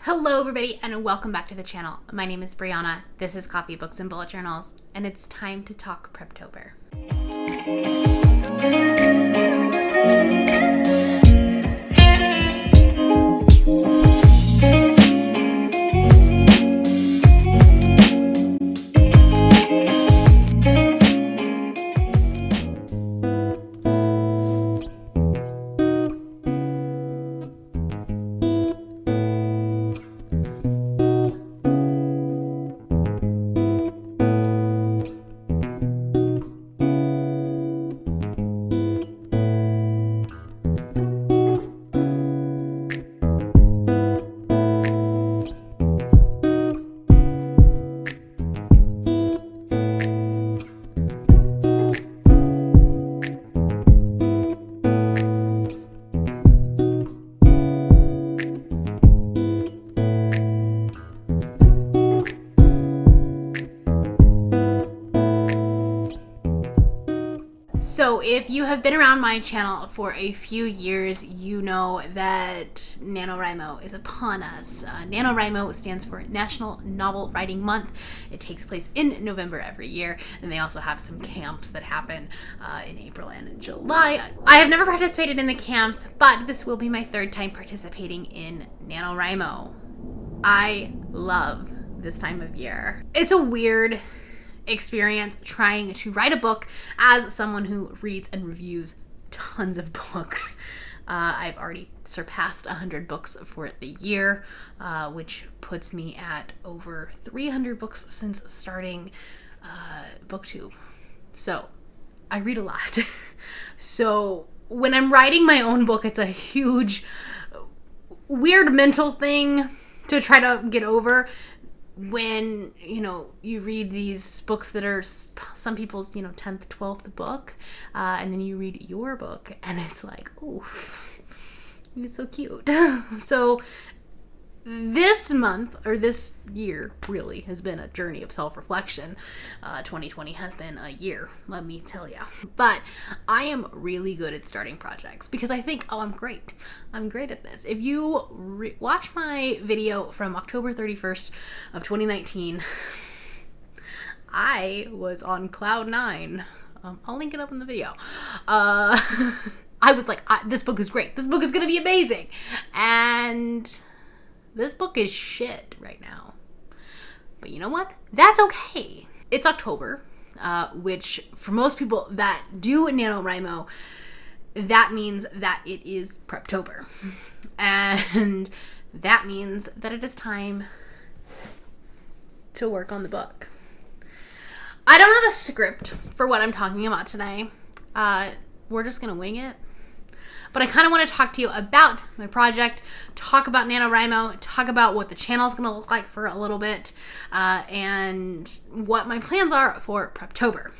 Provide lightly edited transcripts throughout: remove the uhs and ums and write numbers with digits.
Hello everybody and welcome back to the channel. My name is Brianna, this is Coffee, Books, and Bullet Journals, and it's time to talk Preptober. So if you have been around my channel for a few years, you know that Nanowrimo is upon us. Nanowrimo stands for National Novel Writing Month. It takes place in November every year, and they also have some camps that happen in April and in July. I have never participated in the camps, but this will be my third time participating in Nanowrimo. I love this time of year. It's a weird experience trying to write a book as someone who reads and reviews tons of books. I've already surpassed 100 books for the year, which puts me at over 300 books since starting booktube. So I read a lot. So when I'm writing my own book, it's a huge weird mental thing to try to get over. When, you read these books that are some people's, 10th, 12th book, and then you read your book, and it's like, oof, you're so cute. So this month, or this year, really, has been a journey of self-reflection. 2020 has been a year, let me tell you. But I am really good at starting projects because I think, I'm great. I'm great at this. If you watch my video from October 31st of 2019, I was on cloud 9. I'll link it up in the video. I was like, this book is great. This book is going to be amazing. And this book is shit right now. But you know what? That's okay. It's October, which for most people that do Nanowrimo, that means that it is Preptober. And that means that it is time to work on the book. I don't have a script for what I'm talking about today. We're just going to wing it. But I kind of want to talk to you about my project, talk about Nanowrimo, talk about what the channel is going to look like for a little bit, and what my plans are for Preptober.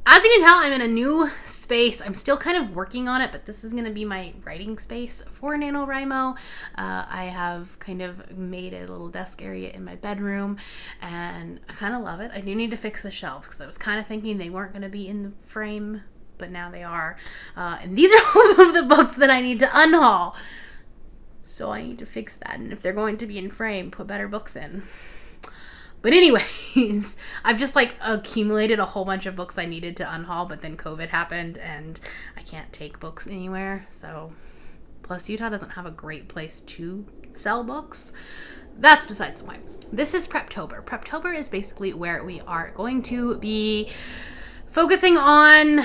As you can tell, I'm in a new space. I'm still kind of working on it, but this is going to be my writing space for Nanowrimo. I have kind of made a little desk area in my bedroom, and I kind of love it. I do need to fix the shelves because I was kind of thinking they weren't going to be in the frame, but now they are. And these are all of the books that I need to unhaul. So I need to fix that. And if they're going to be in frame, put better books in. But anyways, I've just accumulated a whole bunch of books I needed to unhaul, but then COVID happened and I can't take books anywhere. So, plus Utah doesn't have a great place to sell books. That's besides the point. This is Preptober. Preptober is basically where we are going to be focusing on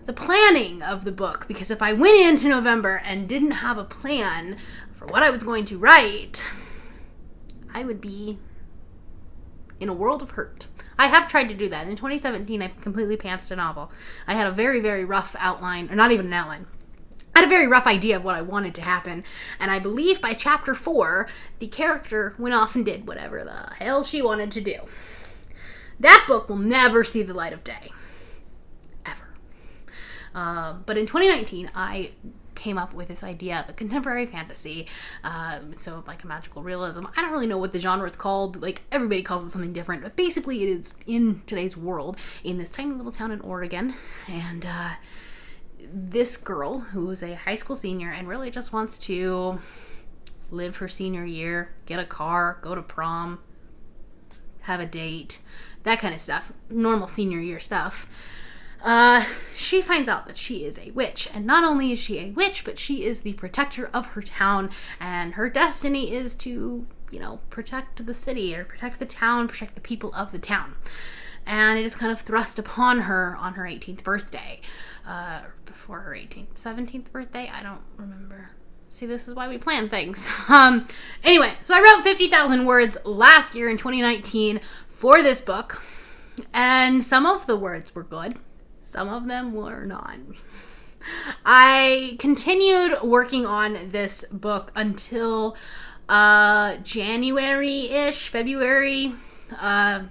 the planning of the book, because if I went into November and didn't have a plan for what I was going to write, I would be in a world of hurt. I have tried to do that. In 2017, I completely pantsed a novel. I had a very, very rough outline, or not even an outline. I had a very rough idea of what I wanted to happen, and I believe by chapter 4, the character went off and did whatever the hell she wanted to do. That book will never see the light of day. But in 2019, I came up with this idea of a contemporary fantasy, so like a magical realism. I don't really know what the genre is called. Everybody calls it something different, but basically it is in today's world in this tiny little town in Oregon, and this girl who is a high school senior and really just wants to live her senior year, get a car, go to prom, have a date, that kind of stuff. Normal senior year stuff. She finds out that she is a witch. And not only is she a witch, but she is the protector of her town. And her destiny is to, protect the city or protect the town, protect the people of the town. And it is kind of thrust upon her on her 18th birthday. Before her 17th birthday? I don't remember. See, this is why we plan things. Anyway, so I wrote 50,000 words last year in 2019 for this book. And some of the words were good. Some of them were not. I continued working on this book until January-ish, February. And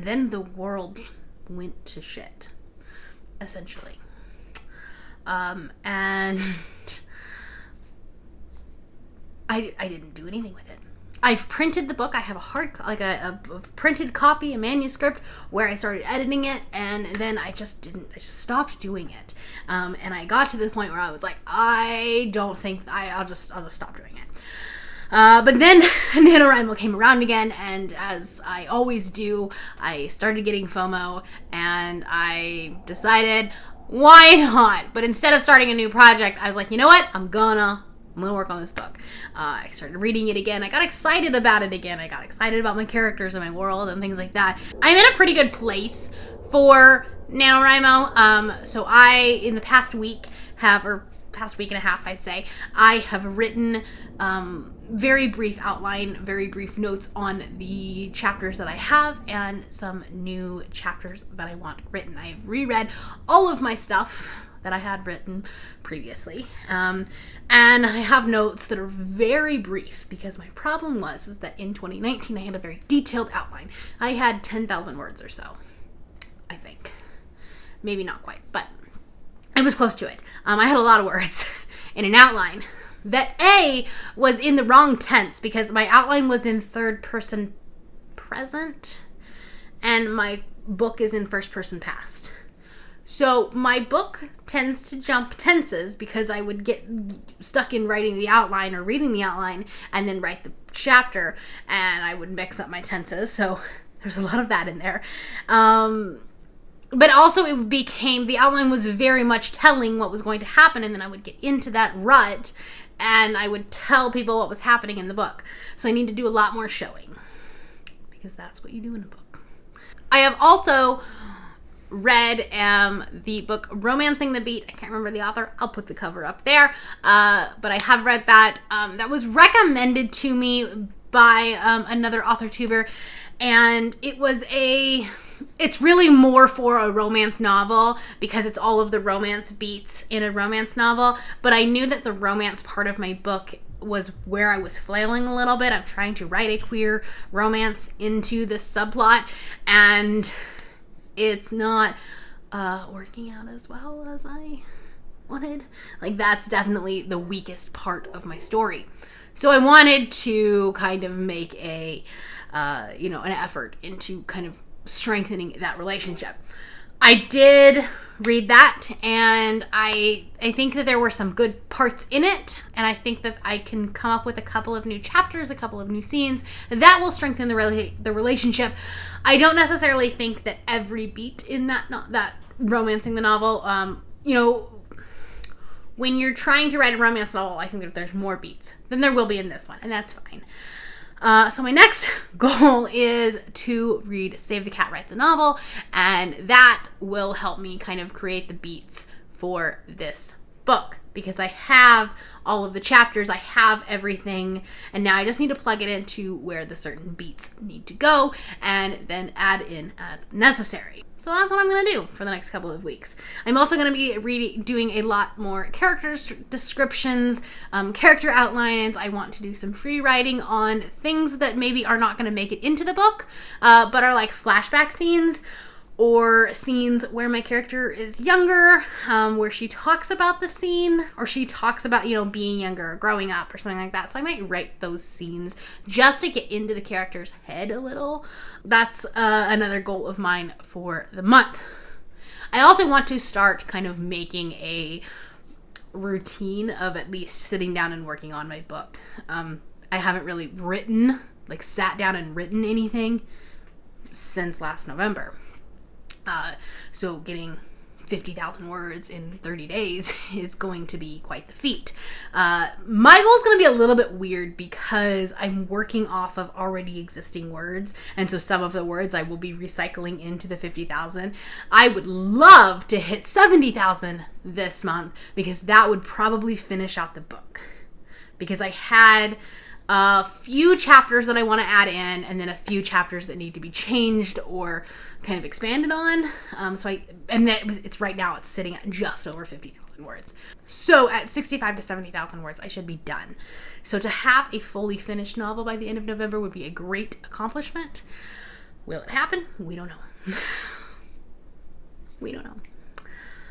then the world went to shit, essentially. And I didn't do anything with it. I've printed the book. I have a printed copy, a manuscript, where I started editing it, and then I just stopped doing it. And I got to the point where I was like, I don't think I'll just stop doing it. But then Nanowrimo came around again, and as I always do, I started getting FOMO, and I decided, why not? But instead of starting a new project, I was like, you know what? I'm gonna work on this book. I started reading it again. I got excited about it again. I got excited about my characters and my world and things like that. I'm in a pretty good place for Nanowrimo. So I, in the past week, past week and a half, I'd say, I have written very brief outline, very brief notes on the chapters that I have and some new chapters that I want written. I've reread all of my stuff that I had written previously. And I have notes that are very brief because my problem is that in 2019 I had a very detailed outline. I had 10,000 words or so, I think. Maybe not quite, but it was close to it. I had a lot of words in an outline that was in the wrong tense because my outline was in third person present and my book is in first person past. So my book tends to jump tenses because I would get stuck in writing the outline or reading the outline and then write the chapter, and I would mix up my tenses. So there's a lot of that in there. But also it became, the outline was very much telling what was going to happen, and then I would get into that rut and I would tell people what was happening in the book. So I need to do a lot more showing because that's what you do in a book. I have also read the book Romancing the Beat. I can't remember the author. I'll put the cover up there. But I have read that. That was recommended to me by another author tuber, and it's really more for a romance novel because it's all of the romance beats in a romance novel. But I knew that the romance part of my book was where I was flailing a little bit. I'm trying to write a queer romance into this subplot, and it's not working out as well as I wanted. Like, that's definitely the weakest part of my story. So I wanted to kind of make an effort into kind of strengthening that relationship. I did read that, and I think that there were some good parts in it, and I think that I can come up with a couple of new chapters, a couple of new scenes that will strengthen the relationship. I don't necessarily think that every beat in that romancing the novel, when you're trying to write a romance novel, I think that there's more beats than there will be in this one, and that's fine. So my next goal is to read Save the Cat Writes a Novel, and that will help me kind of create the beats for this book because I have all of the chapters, I have everything, and now I just need to plug it into where the certain beats need to go and then add in as necessary. So that's what I'm going to do for the next couple of weeks. I'm also going to be doing a lot more character descriptions, character outlines. I want to do some free writing on things that maybe are not going to make it into the book, but are like flashback scenes or scenes where my character is younger, where she talks about the scene, or she talks about, being younger or growing up or something like that. So I might write those scenes just to get into the character's head a little. That's another goal of mine for the month. I also want to start kind of making a routine of at least sitting down and working on my book. I haven't really sat down and written anything since last November. So getting 50,000 words in 30 days is going to be quite the feat. My goal is going to be a little bit weird because I'm working off of already existing words, and so some of the words I will be recycling into the 50,000. I would love to hit 70,000 this month because that would probably finish out the book. Because I had a few chapters that I want to add in, and then a few chapters that need to be changed or kind of expanded on. It's right now it's sitting at just over 50,000 words. So at 65 to 70,000 words, I should be done. So to have a fully finished novel by the end of November would be a great accomplishment. Will it happen? We don't know. We don't know.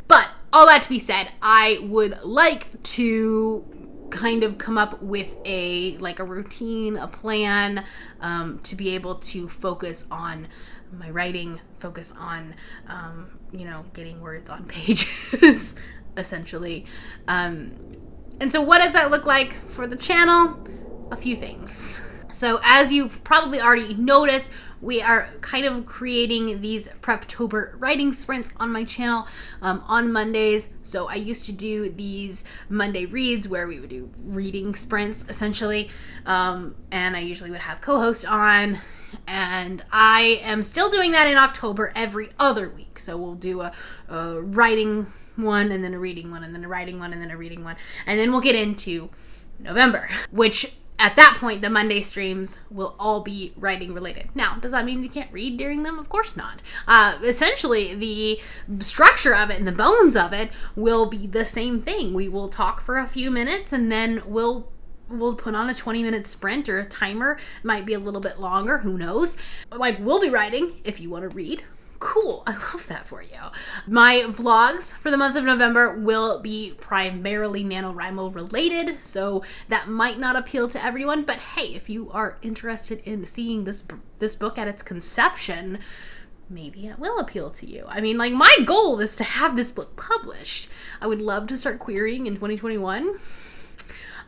But all that to be said, I would like to kind of come up with a routine, a plan, to be able to focus on my writing, focus on, getting words on pages, essentially. And so what does that look like for the channel? A few things. So as you've probably already noticed, we are kind of creating these Preptober writing sprints on my channel on Mondays. So I used to do these Monday reads where we would do reading sprints essentially. And I usually would have co-host on. And I am still doing that in October every other week. So we'll do a writing one, and then a reading one, and then a writing one, and then a reading one. And then we'll get into November, which at that point, the Monday streams will all be writing related. Now, does that mean you can't read during them? Of course not. Essentially, the structure of it and the bones of it will be the same thing. We will talk for a few minutes, and then we'll put on a 20-minute sprint or a timer. It might be a little bit longer. Who knows? We'll be writing if you want to read. Cool. I love that for you. My vlogs for the month of November will be primarily Nanowrimo related, so that might not appeal to everyone, but hey, if you are interested in seeing this book at its conception, maybe it will appeal to you. I mean, my goal is to have this book published. I would love to start querying in 2021.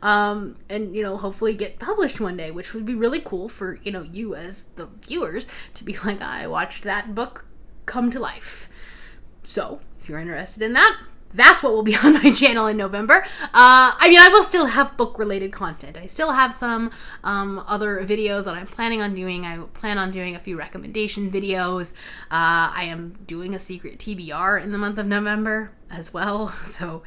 And hopefully get published one day, which would be really cool for, you as the viewers to be like, I watched that book come to life. So if you're interested in that, that's what will be on my channel in November. I will still have book related content. I still have some other videos that I'm planning on doing. I plan on doing a few recommendation videos. I am doing a secret TBR in the month of November as well. So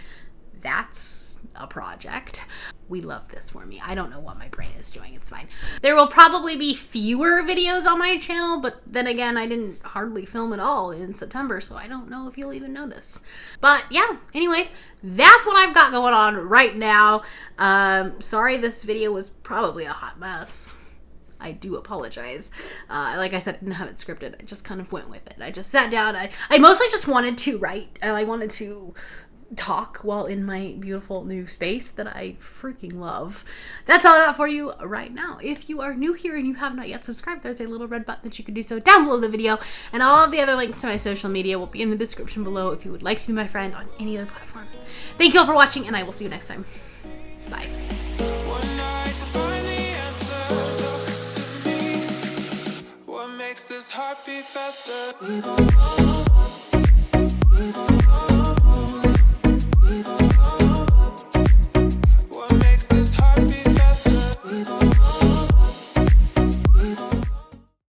that's a project. We love this for me. I don't know what my brain is doing. It's fine. There will probably be fewer videos on my channel, but then again, I didn't hardly film at all in September, so I don't know if you'll even notice. But yeah, anyways, that's what I've got going on right now. Sorry this video was probably a hot mess. I do apologize. Like I said, I didn't have it scripted. I just kind of went with it. I just sat down. I mostly just wanted to write, and I wanted to talk while in my beautiful new space that I freaking love. That's all I got for you right now. If you are new here and you have not yet subscribed, there's a little red button that you can do so down below the video, and all of the other links to my social media will be in the description below if you would like to be my friend on any other platform. Thank you all for watching, and I will see you next time. Bye. What makes this heart beat faster?